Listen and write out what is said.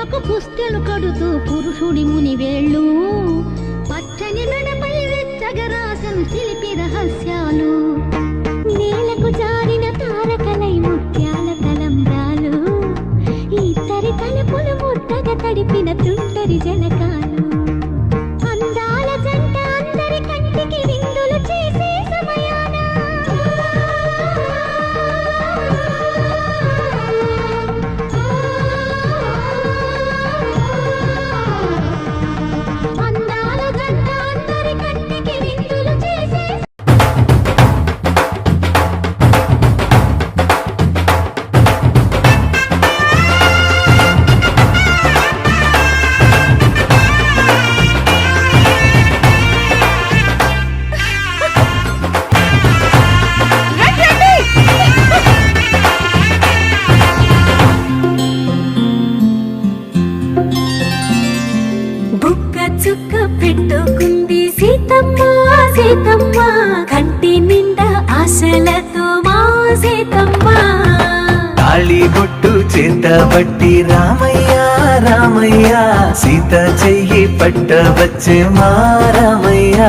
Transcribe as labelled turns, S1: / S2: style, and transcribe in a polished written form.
S1: పువ్వులకు పుస్తెలు కడుతూ పురుషుడి ముని వేళ్ళు పచ్చని మెడపై వెచ్చగరాసను శిల్పి రహస్యాలు నేలకు జారిన తారకలై ముత్యాల తలంబ్రాలు ఇద్దరి తలుపులు ముద్దగా తడిపిన తుంటరి జలకాలు అందాల జంట అందరి కంటికి విందులు చేసే సమయాన అందాల జంట అందరి కంటికి విందులు చేసే
S2: బుక్క చుక్క పెట్టుకుంది సీతమ్మ సీతమ్మ కంటి నిండా ఆశలతో మా సీతమ్మ
S3: తాళి బొట్టు చేతబట్టి రామయ్య రామయ్య సీత చెయ్యి పట్టవచ్చే మా రామయ్య